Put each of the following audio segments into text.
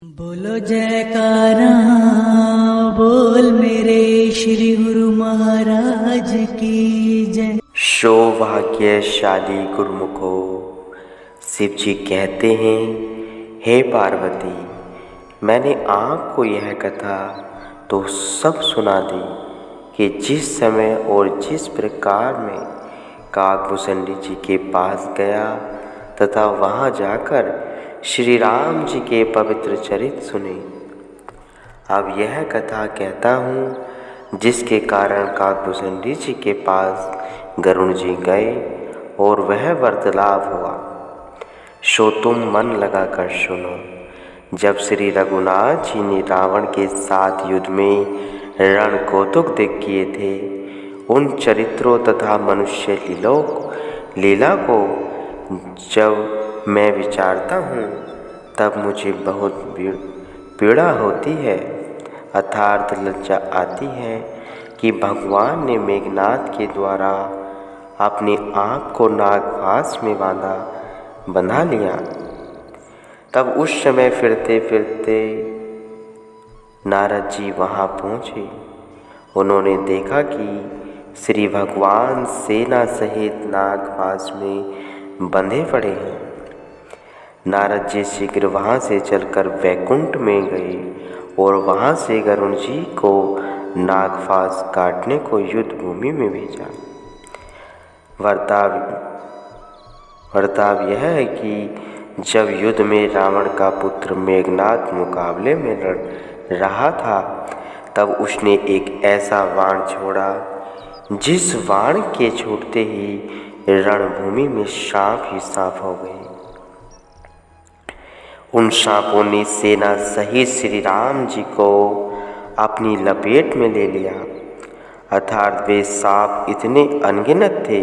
बोलो जयकारा, बोल मेरे श्री गुरु महाराज की जय। सौभाग्यशाली गुरुमुखो, शिव जी कहते हैं, हे पार्वती, मैंने आपको यह कथा तो सब सुना दी कि जिस समय और जिस प्रकार में काकभूषणी जी के पास गया तथा वहाँ जाकर श्री राम जी के पवित्र चरित्र सुने। अब यह कथा कहता हूँ जिसके कारण काकभूषणी जी के पास गरुड़ जी गए और वह वार्तालाप हुआ। सो तुम मन लगाकर सुनो। जब श्री रघुनाथ जी ने रावण के साथ युद्ध में रण कौतुक किए थे, उन चरित्रों तथा मनुष्य लीला को जब मैं विचारता हूँ तब मुझे बहुत पीड़ा होती है, अर्थात लज्जा आती है कि भगवान ने मेघनाद के द्वारा अपने आप को नागपाश में बंधा लिया। तब उस समय फिरते फिरते नारद जी वहाँ पहुँचे। उन्होंने देखा कि श्री भगवान सेना सहित नागपाश में बंधे पड़े हैं। नारद जी शीघ्र वहाँ से चलकर वैकुंठ में गए और वहाँ से गरुड़ जी को नागपाश काटने को युद्ध भूमि में भेजा। वर्ताव यह है कि जब युद्ध में रावण का पुत्र मेघनाद मुकाबले में लड़ रहा था, तब उसने एक ऐसा बाण छोड़ा जिस बाण के छूटते ही रणभूमि में सांप ही सांप हो गए। उन सांपों ने सेना सहित श्री राम जी को अपनी लपेट में ले लिया, अर्थात वे सांप इतने अनगिनत थे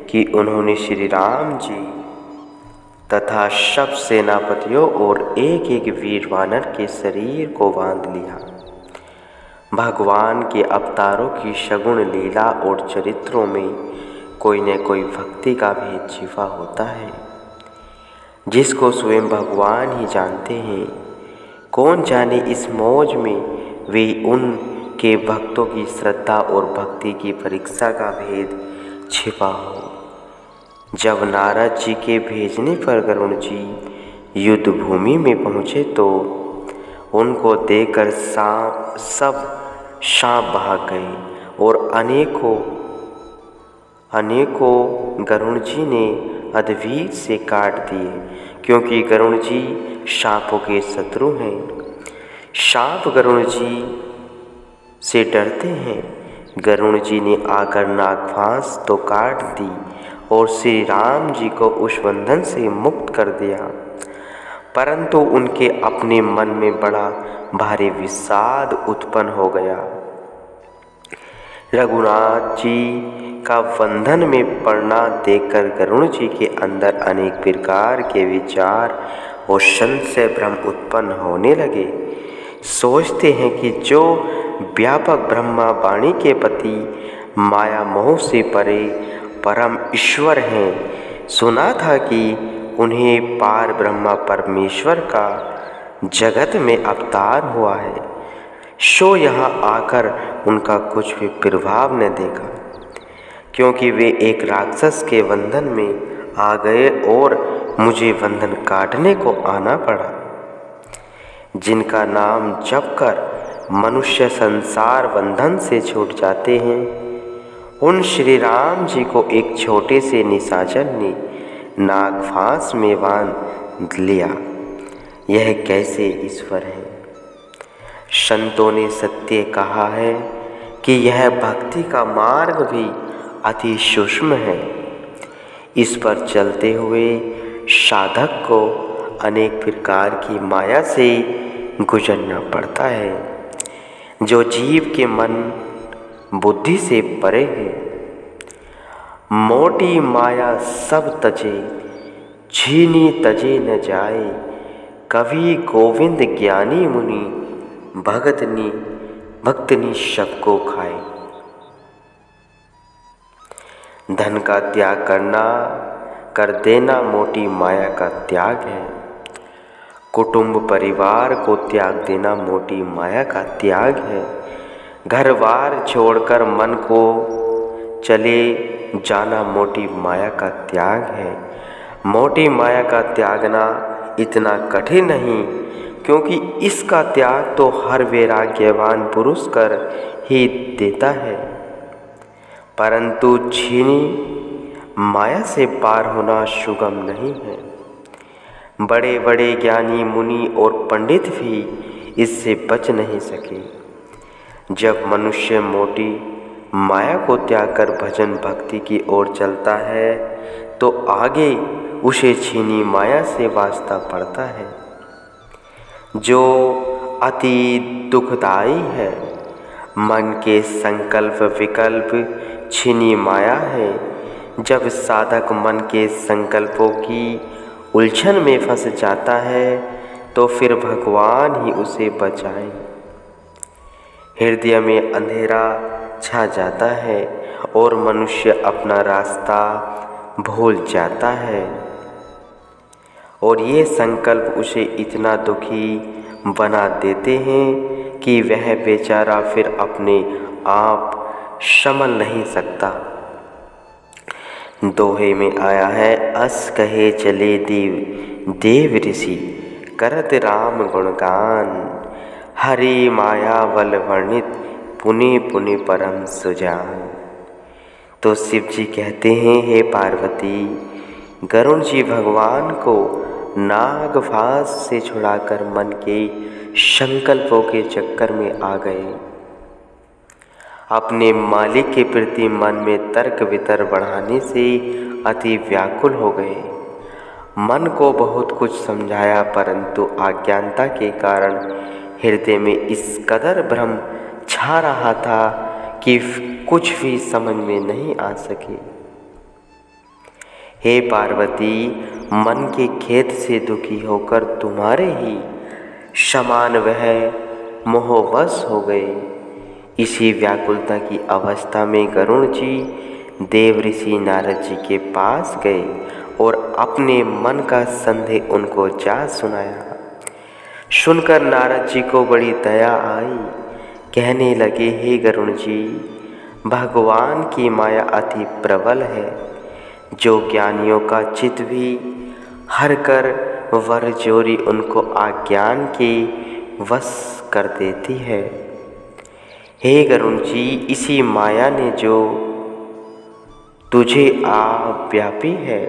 कि उन्होंने श्री राम जी तथा सब सेनापतियों और एक एक वीर वानर के शरीर को बांध लिया। भगवान के अवतारों की सगुण लीला और चरित्रों में कोई न कोई भक्ति का भेद छिपा होता है, जिसको स्वयं भगवान ही जानते हैं। कौन जाने इस मौज में वे उनके भक्तों की श्रद्धा और भक्ति की परीक्षा का भेद छिपा हो। जब नारद जी के भेजने पर गरुड़ जी युद्ध भूमि में पहुँचे तो उनको देखकर सब सांप भाग गए और अनेकों गरुड़ जी ने अद्भुत से काट दिए, क्योंकि गरुड़ जी सांपों के शत्रु हैं। सांप गरुड़ जी से डरते हैं। गरुड़ जी ने आकर नागपाश तो काट दी और श्री राम जी को उस बंधन से मुक्त कर दिया, परंतु उनके अपने मन में बड़ा भारी विषाद उत्पन्न हो गया। रघुनाथ जी का बंधन में पड़ना देखकर गरुड़ जी के अंदर अनेक प्रकार के विचार और संशय भ्रम उत्पन्न होने लगे। सोचते हैं कि जो व्यापक ब्रह्मा वाणी के पति माया मोह से परे परम ईश्वर हैं, सुना था कि उन्हें पार ब्रह्मा परमेश्वर का जगत में अवतार हुआ है। सो यहाँ आकर उनका कुछ भी प्रभाव न देखा, क्योंकि वे एक राक्षस के बंधन में आ गए और मुझे बंधन काटने को आना पड़ा। जिनका नाम जप कर मनुष्य संसार बंधन से छूट जाते हैं, उन श्री राम जी को एक छोटे से निशाचर ने नागपाश में बांध लिया। यह कैसे ईश्वर है? संतों ने सत्य कहा है कि यह भक्ति का मार्ग भी अति सूक्ष्म है। इस पर चलते हुए साधक को अनेक प्रकार की माया से गुजरना पड़ता है, जो जीव के मन बुद्धि से परे है। मोटी माया सब तजे, छीनी तजे न जाए, कवि गोविंद ज्ञानी मुनि भक्तनी सबको खाए। धन का त्याग कर देना मोटी माया का त्याग है। कुटुंब परिवार को त्याग देना मोटी माया का त्याग है। घर बार छोड़कर मन को चले जाना मोटी माया का त्याग है। मोटी माया का त्यागना इतना कठिन नहीं, क्योंकि इसका त्याग तो हर वैराग्यवान पुरुष कर ही देता है। परंतु छीनी माया से पार होना सुगम नहीं है। बड़े बड़े ज्ञानी मुनि और पंडित भी इससे बच नहीं सके। जब मनुष्य मोटी माया को त्याग कर भजन भक्ति की ओर चलता है तो आगे उसे छीनी माया से वास्ता पड़ता है, जो अति दुखदाई है। मन के संकल्प विकल्प छीनी माया है। जब साधक मन के संकल्पों की उलझन में फंस जाता है तो फिर भगवान ही उसे बचाएं। हृदय में अंधेरा छा जाता है और मनुष्य अपना रास्ता भूल जाता है, और ये संकल्प उसे इतना दुखी बना देते हैं कि वह बेचारा फिर अपने आप संभल नहीं सकता। दोहे में आया है, अस कहे चले देव ऋषि करत राम गुणगान, हरि माया बल वर्णित पुनि पुनि परम सुजान। तो शिव जी कहते हैं, हे पार्वती, गरुण जी भगवान को नागफास से छुड़ाकर मन के संकल्पों के चक्कर में आ गए। अपने मालिक के प्रति मन में तर्क वितर्क बढ़ाने से अति व्याकुल हो गए। मन को बहुत कुछ समझाया, परंतु अज्ञानता के कारण हृदय में इस कदर भ्रम छा रहा था कि कुछ भी समझ में नहीं आ सके। हे पार्वती, मन के खेद से दुखी होकर तुम्हारे ही समान वह मोहवश हो गए। इसी व्याकुलता की अवस्था में गरुण जी देव ऋषि नारद जी के पास गए और अपने मन का संदेह उनको जा सुनाया। सुनकर नारद जी को बड़ी दया आई। कहने लगे, हे गरुण जी, भगवान की माया अति प्रबल है, जो ज्ञानियों का चित्त भी हर कर वर जोरी उनको अज्ञान के वश कर देती है। हे गरुण जी, इसी माया ने जो तुझे व्यापी है,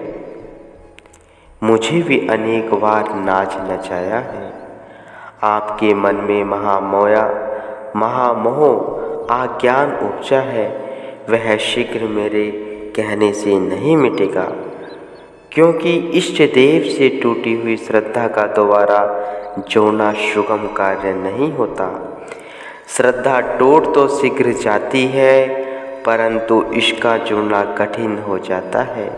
मुझे भी अनेक बार नाच नचाया है। आपके मन में महामोह अज्ञान उपजा है, वह शीघ्र मेरे कहने से नहीं मिटेगा, क्योंकि इष्ट देव से टूटी हुई श्रद्धा का दोबारा जोड़ना सुगम कार्य नहीं होता। श्रद्धा टूट तो शीघ्र जाती है, परंतु इसका जुड़ना कठिन हो जाता है।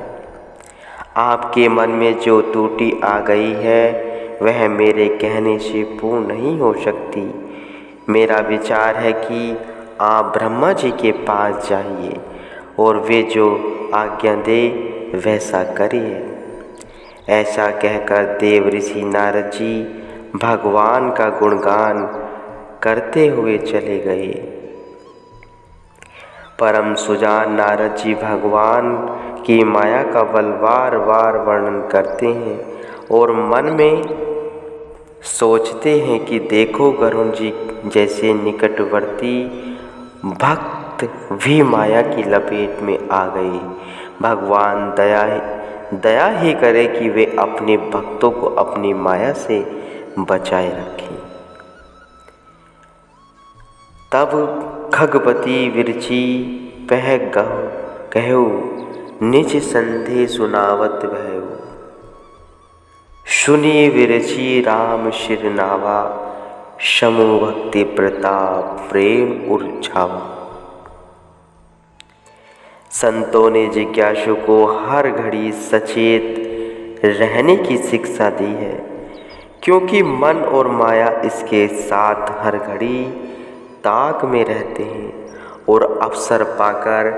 आपके मन में जो त्रुटि आ गई है वह मेरे कहने से पूर्ण नहीं हो सकती। मेरा विचार है कि आप ब्रह्मा जी के पास जाइए और वे जो आज्ञा दे वैसा करिए। ऐसा कहकर देव ऋषि नारद जी भगवान का गुणगान करते हुए चले गए। परम सुजान नारद जी भगवान की माया का बल बार बार वर्णन करते हैं और मन में सोचते हैं कि देखो, गरुण जी जैसे निकटवर्ती भक्त भी माया की लपेट में आ गए। भगवान दया ही करे कि वे अपने भक्तों को अपनी माया से बचाए रखें। तब खगपति विरची पह कहु, निज संधि सुनावत भयउ। सुनी विरची राम शिर नावा, समु भक्ति प्रताप प्रेम उर्छावा। संतों ने जिज्ञासु को हर घड़ी सचेत रहने की शिक्षा दी है, क्योंकि मन और माया इसके साथ हर घड़ी ताक में रहते हैं और अवसर पाकर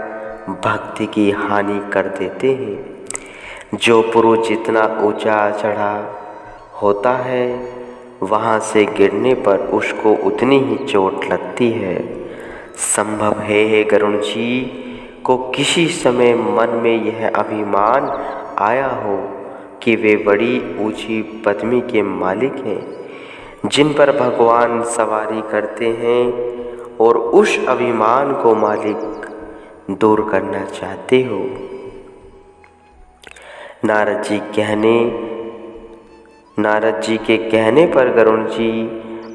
भक्ति की हानि कर देते हैं। जो पुरुष जितना ऊंचा चढ़ा होता है, वहाँ से गिरने पर उसको उतनी ही चोट लगती है। संभव है गरुण जी को किसी समय मन में यह अभिमान आया हो कि वे बड़ी ऊंची पदवी के मालिक हैं जिन पर भगवान सवारी करते हैं, और उस अभिमान को मालिक दूर करना चाहते हो। नारद जी के कहने पर गरुड़ जी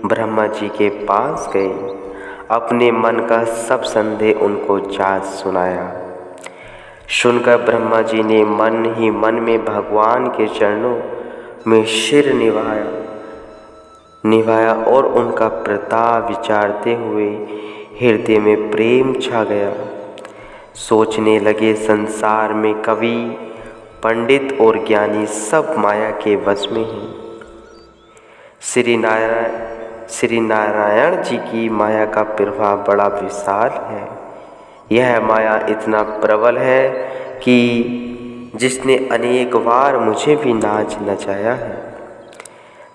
ब्रह्मा जी के पास गए, अपने मन का सब संदेह उनको जांच सुनाया। सुनकर ब्रह्मा जी ने मन ही मन में भगवान के चरणों में सिर निभाया और उनका प्रताप विचारते हुए हृदय में प्रेम छा गया। सोचने लगे, संसार में कवि, पंडित और ज्ञानी सब माया के वश में हैं। श्री नारायण जी की माया का प्रभाव बड़ा विशाल है। यह माया इतना प्रबल है कि जिसने अनेक बार मुझे भी नाच नचाया है।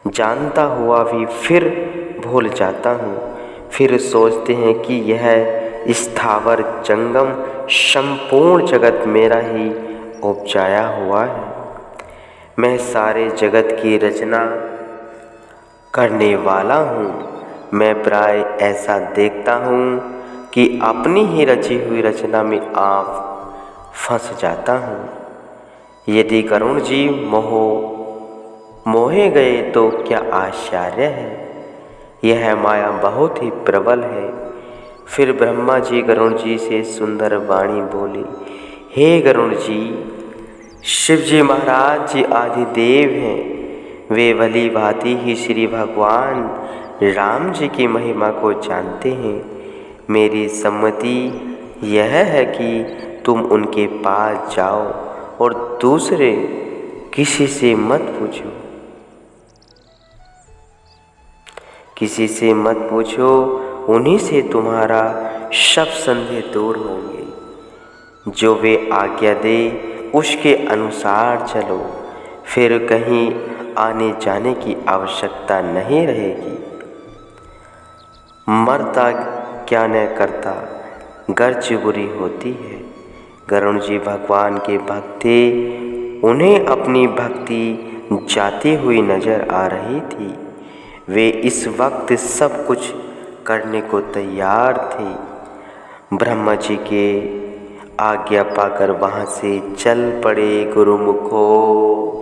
जानता हुआ भी फिर भूल जाता हूँ। फिर सोचते हैं कि यह स्थावर जंगम संपूर्ण जगत मेरा ही उपजाया हुआ है। मैं सारे जगत की रचना करने वाला हूँ। मैं प्राय ऐसा देखता हूँ कि अपनी ही रची हुई रचना में आप फंस जाता हूँ। यदि गरुड़ जी मोहे गए तो क्या आश्चर्य है। यह माया बहुत ही प्रबल है। फिर ब्रह्मा जी गरुड़ जी से सुंदर वाणी बोली, हे गरुड़ जी, शिव जी महाराज जी आदिदेव हैं। वे भली भांति ही श्री भगवान राम जी की महिमा को जानते हैं। मेरी सम्मति यह है कि तुम उनके पास जाओ और दूसरे किसी से मत पूछो। उन्हीं से तुम्हारा सब संदेह दूर होंगे। जो वे आज्ञा दे उसके अनुसार चलो, फिर कहीं आने जाने की आवश्यकता नहीं रहेगी। मरता क्या न करता, गर्ज बुरी होती है। गरुड़ जी भगवान के भक्त थे। उन्हें अपनी भक्ति जाती हुई नजर आ रही थी। वे इस वक्त सब कुछ करने को तैयार थे। ब्रह्मा जी के आज्ञा पाकर वहाँ से चल पड़े गुरुमुखो।